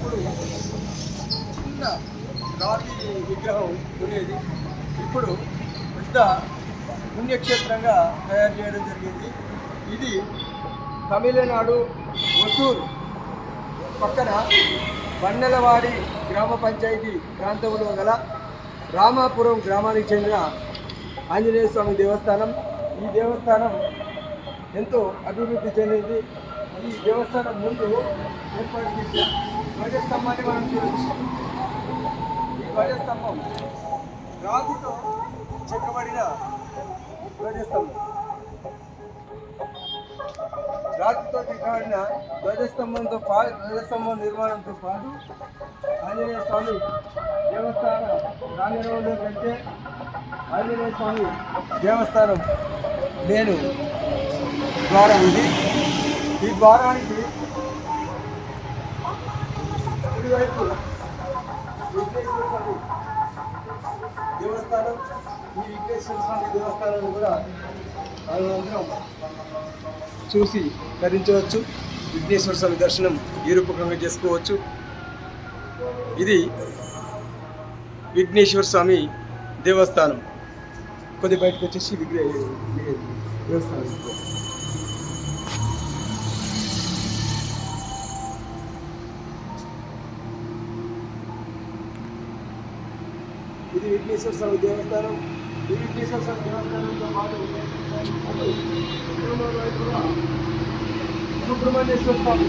ఒకప్పుడు చిన్న రాతి విగ్రహం ఉండేది. ఇప్పుడు పెద్ద పుణ్యక్షేత్రంగా తయారు చేయడం జరిగింది. ఇది తమిళనాడు ఒసూరు పక్కన వన్నెలవాడి గ్రామ పంచాయతీ ప్రాంతంలో గల రామాపురం గ్రామానికి చెందిన ఆంజనేయ స్వామి దేవస్థానం. ఈ దేవస్థానం ఎంతో అభివృద్ధి చెందింది. ఈ దేవస్థానం ముందు ఏర్పాటు చేసిన ధ్వజస్తంభాన్ని మనం చూడవచ్చు. ఈ ధ్వజస్తంభం రాతితో చెక్కబడిన ధ్వజస్తంభం. రాతితో చెక్కబడిన ధ్వజస్తంభం నిర్మాణంతో పాటు ఆంజనేయ స్వామి దేవస్థాన ప్రాంగణంలోకి వెళ్తే ఆంజనేయ స్వామి దేవస్థానం నేను ద్వారం ఇది. ఈ ద్వారానికి కుడివైపు విఘ్నేశ్వర స్వామి దేవస్థానం. ఈ విఘ్నేశ్వర స్వామి దేవస్థానాన్ని కూడా మనమందరం చూసి ధరించవచ్చు. విఘ్నేశ్వర స్వామి దర్శనం ఈ రూపకంగా చేసుకోవచ్చు. ఇది విఘ్నేశ్వర స్వామి దేవస్థానం. కొద్ది బయటకు వచ్చేసి దేవస్థానం ఇది విఘ్నేశ్వర స్వామి దేవస్థానం. ఈ విఘ్నేశ్వర స్వామి దేవస్థానంతో పాటు సుబ్రహ్మణ్యేశ్వర స్వామి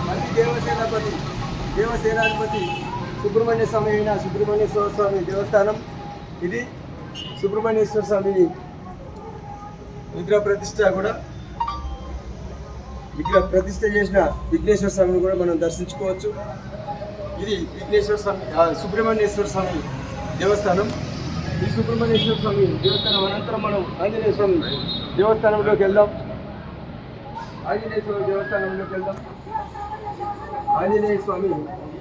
మళ్ళీ దేవసేనాధిపతి సుబ్రహ్మణ్య స్వామి అయిన సుబ్రహ్మణ్యేశ్వర స్వామి దేవస్థానం. ఇది సుబ్రహ్మణ్యేశ్వర స్వామి విగ్రహ ప్రతిష్ట చేసిన విఘ్నేశ్వర స్వామిని కూడా మనం దర్శించుకోవచ్చు. ఇది సుబ్రహ్మణ్యేశ్వర స్వామి దేవస్థానం. ఈ సుబ్రహ్మణ్యేశ్వర స్వామి దేవస్థానం అనంతరం మనం ఆంజనేయ స్వామి దేవస్థానంలోకి వెళ్దాం. ఆంజనేయ స్వామి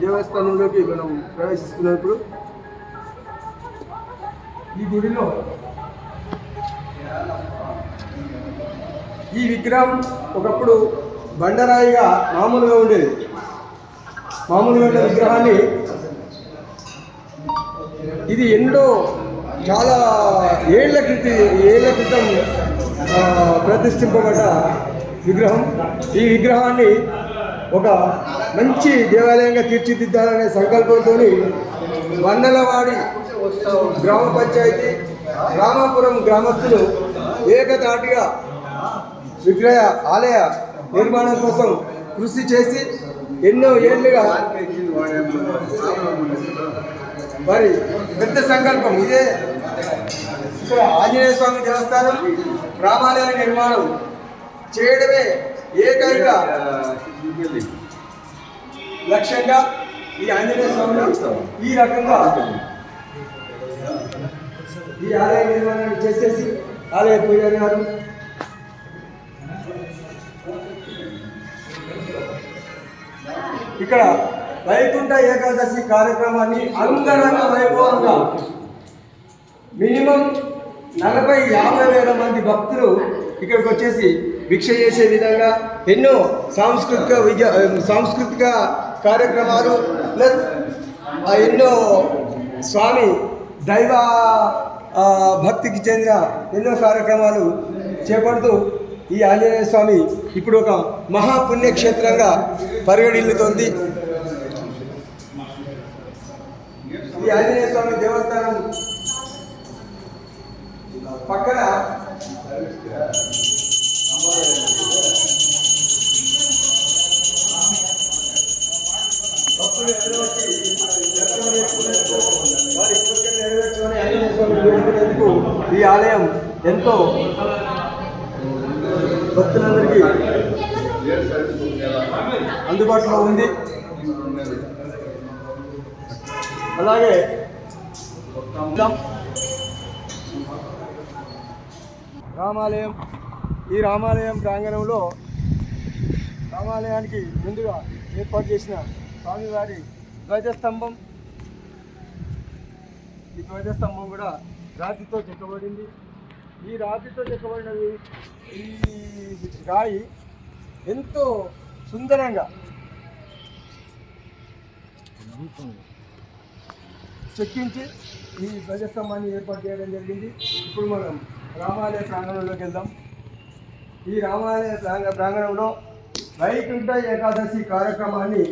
దేవస్థానంలోకి మనం ప్రవేశిస్తున్నప్పుడు ఈ గుడిలో ఈ విగ్రహం ఒకప్పుడు బండరాయిగా మామూలుగా ఉండేది. మామూలుగా ఉండే విగ్రహాన్ని ఇది చాలా ఏళ్ల క్రితం ప్రతిష్ఠింపబడ్డ విగ్రహం. ఈ విగ్రహాన్ని ఒక మంచి దేవాలయంగా తీర్చిదిద్దాలనే సంకల్పంతో వన్నెలవాడి గ్రామ పంచాయతీ రామాపురం గ్రామస్తులు ఏకతాటిగా ఆలయ నిర్మాణం కోసం కృషి చేసి ఎన్నో ఏళ్ళుగా మరి పెద్ద సంకల్పం ఇదే. ఇక్కడ ఆంజనేయ స్వామి దేవస్థానం రామాలయ నిర్మాణం చేయడమే ఏకైక లక్ష్యంగా ఈ ఆంజనేయ స్వామి ఈ రకంగా ఈ ఆలయ నిర్మాణాన్ని చేసేసి ఆలయ పూజారి గారు ఇక్కడ వైకుంఠ ఏకాదశి కార్యక్రమాన్ని అంగరంగ వైభవంగా మినిమం 40-50 వేల మంది భక్తులు ఇక్కడికి వచ్చేసి భిక్ష చేసే విధంగా ఎన్నో సాంస్కృతిక కార్యక్రమాలు ప్లస్ ఎన్నో స్వామి దైవ భక్తికి చెందిన ఎన్నో కార్యక్రమాలు చేపడుతూ ఈ ఆంజనేయ స్వామి ఇప్పుడు ఒక మహాపుణ్యక్షేత్రంగా పరిగణిల్లుతోంది. ఈ ఆంజనేయ స్వామి దేవస్థానం పక్కన భక్తులు ఎదురు వచ్చి దర్శనం చేసుకునేందుకు వారి కోరికలు నెరవేర్చుకొని ఆంజనేయ స్వామిని వేడుకునేందుకు ఈ ఆలయం ఎంతో భక్తులందరికీ అందుబాటులో ఉంది. అలాగే రామాలయం, ఈ రామాలయం ప్రాంగణంలో రామాలయానికి ముందుగా ఏర్పాటు చేసిన స్వామివారి ధ్వజస్తంభం. ఈ ధ్వజస్తంభం కూడా రాతితో చెక్కబడింది. ఈ రాతితో చెక్కబడినది ఈ రాయి ఎంతో సుందరంగా చెక్కించి ఈ ధ్వజస్తంభాన్ని ఏర్పాటు చేయడం జరిగింది. ఇప్పుడు మనం రామాలయ ప్రాంగణంలోకి వెళ్దాం. ఈ రామాలయ ప్రాంగణంలో వైకుంఠ ఏకాదశి కార్యక్రమాన్ని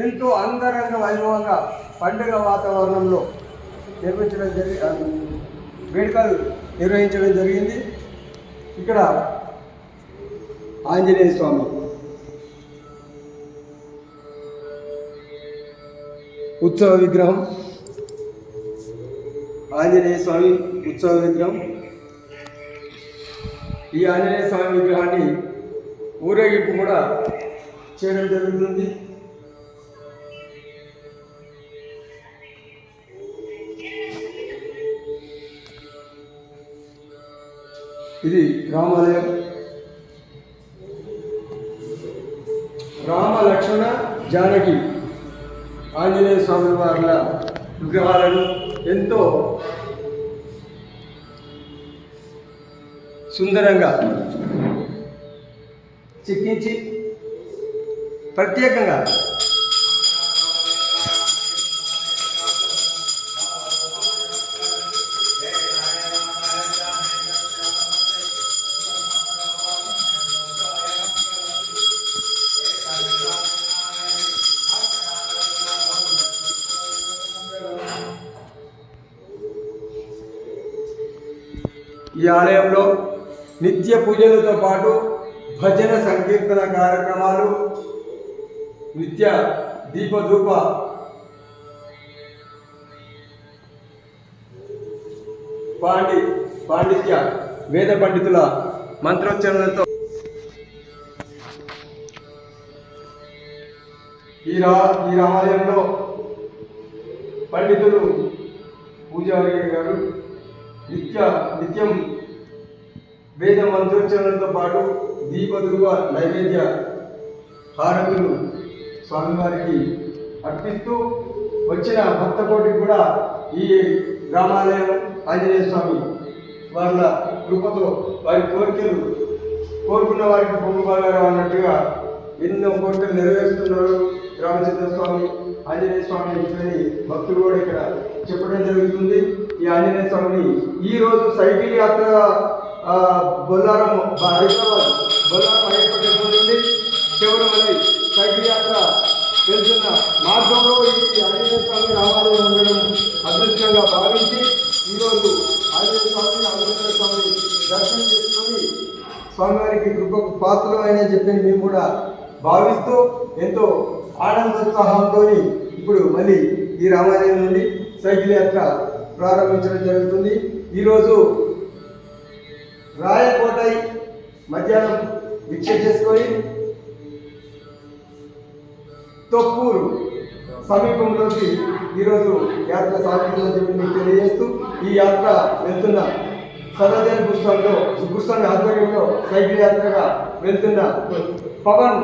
ఎంతో అంగరంగ వైభవంగా పండుగ వాతావరణంలో వేడుకలు నిర్వహించడం జరిగింది. ఇక్కడ ఆంజనేయ స్వామి ఉత్సవ విగ్రహం, ఆంజనేయ స్వామి ఉత్సవ విగ్రహం. ఈ ఆంజనేయ స్వామి విగ్రహాన్ని ఊరేగింపు కూడా చేయడం జరుగుతుంది. ఇది రామాలయం. రామ లక్ష్మణ జానకి ఆంజనేయ స్వామి వార్ల విగ్రహాలను ఎంతో సుందరంగా చెక్కించి ప్రత్యేకంగా ఈ ఆలయంలో నిత్య పూజలతో పాటు భజన సంకీర్తన కార్యక్రమాలు, నిత్య దీపధూప పాండిత్య వేద పండితుల మంత్రోచ్చరణలతో ఈ రామాలయంలో పండితులు పూజారి గారు నిత్యం వేద మంత్రోచ్చరణలతో పాటు దీపధూప నైవేద్య హారతులు స్వామివారికి అర్పిస్తూ వచ్చిన భక్తకోటికి కూడా ఈ రామాలయం ఆంజనేయ స్వామి వాళ్ళ కృపతో వారి కోరికలు కోరుకున్న వారికి పొంగుబాగారు అన్నట్టుగా ఎన్నో కోరికలు నెరవేరుస్తున్నారు రామచంద్ర స్వామి, ఆంజనేయ స్వామి అని భక్తులు కూడా ఇక్కడ చెప్పడం జరుగుతుంది. ఈ ఆంజనేయ స్వామిని ఈరోజు సైకిల్ యాత్ర బొల్లారం హైదరాబాద్ బొల్లారం అయ్యప్ప టెంపుల్ నుండి శబరిమలై సైకిల్ యాత్ర వెళ్తున్న మార్గంలో ఈ ఆంజనేయ స్వామి రామాలయం ఉండడం అదృష్టంగా భావించి ఈరోజు ఆంజనేయ స్వామి దర్శనం చేసుకొని స్వామివారికి కృపకు పాత్రమైన చెప్పని మేము కూడా భావిస్తూ ఎంతో ఆనందోత్సాహంతో ఇప్పుడు మళ్ళీ ఈ రామాలయం నుండి సైకిల్ యాత్ర ప్రారంభించడం జరుగుతుంది. ఈరోజు రాయకోటై మధ్యాహ్నం భిక్ష చేసుకొని తొప్పూరు సమీపంలోకి ఈరోజు యాత్ర సాగుతుందని చెప్పి మీకు తెలియజేస్తూ ఈ యాత్ర వెళ్తున్న సదాచారి గురుస్వామి ఆధ్వర్యంలో సైకిల్ యాత్రగా వెళ్తున్న పవన్